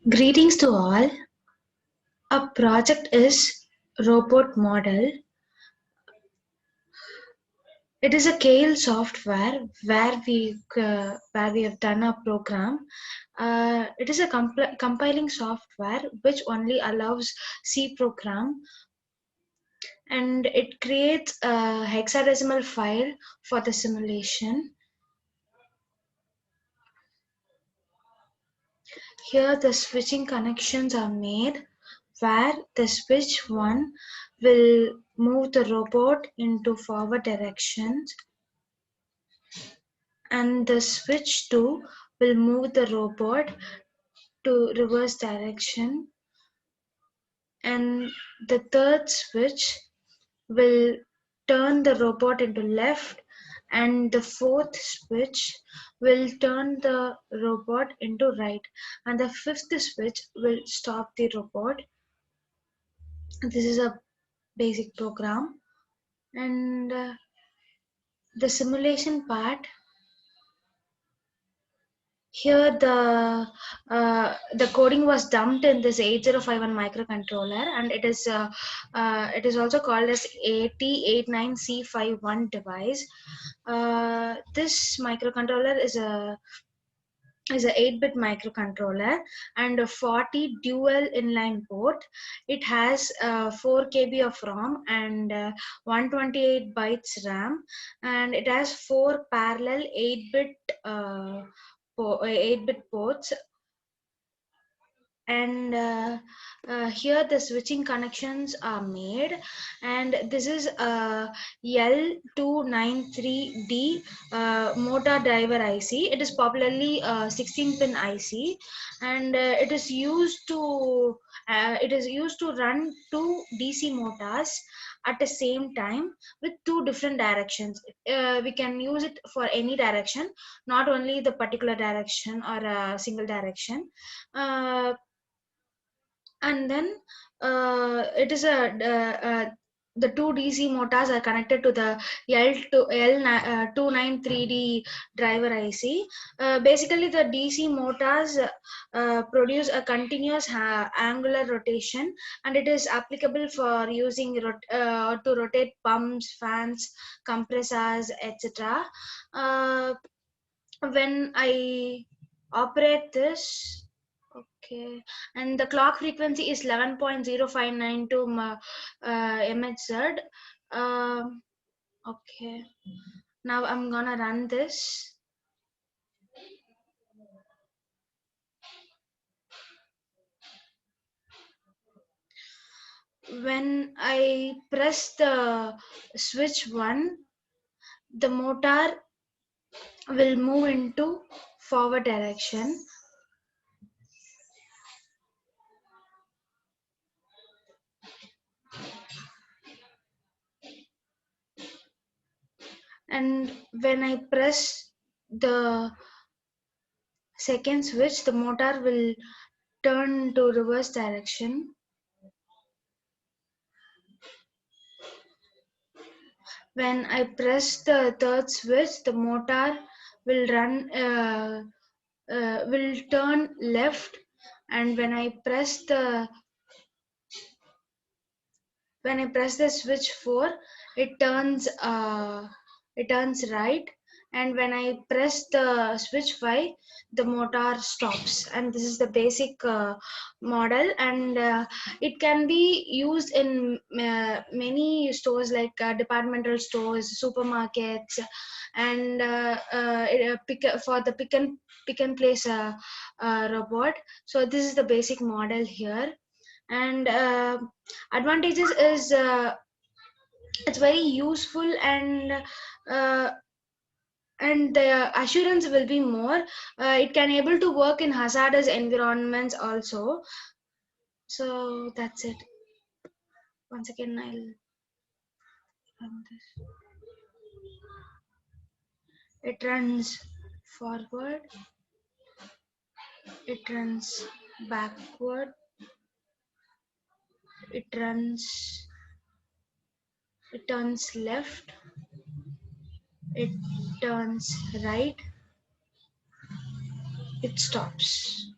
Greetings to all. A project is robot model. It is a Kale software where we have done a program. It is a compiling software which only allows C program, and it creates a hexadecimal file for the simulation. Here the switching connections are made where the switch 1 will move the robot into forward directions and the switch 2 will move the robot to reverse direction, and the third switch will turn the robot into left, and the fourth switch will turn the robot into right, and the fifth switch will stop the robot. This is a basic program, and the simulation part. Here the coding was dumped in this 8051 microcontroller, and it is also called as AT89C51 device. This microcontroller is a 8-bit microcontroller and a 40 dual inline port. It has 4 KB of ROM and 128 bytes RAM, and it has 4 parallel 8-bit ports, and here the switching connections are made, and this is a L293D motor driver IC. It is popularly 16-pin IC, and it is used to run two DC motors at the same time with two different directions. We can use it for any direction, not only the particular direction or a single direction. uh, and then it is the two DC motors are connected to the L293D driver IC. Basically, the DC motors produce a continuous angular rotation, and it is applicable for using to rotate pumps, fans, compressors, etc. When I operate this, okay, and the clock frequency is 11.0592 MHz. Okay, now I'm gonna run this. When I press the switch 1, the motor will move into forward direction, and when I press the second switch, the motor will turn to reverse direction. When I press the third switch, the motor will will turn left, and when I press the switch 4, it turns right, and when I press the switch 5, the motor stops. And this is the basic model, and it can be used in many stores like departmental stores, supermarkets, and for the pick and place robot. So this is the basic model here, and advantages is it's very useful, uh, and the assurance will be more. It can able to work in hazardous environments also. So that's it. Once again, I'll run this. It runs forward, it runs backward, it runs it turns left, it turns right, it stops.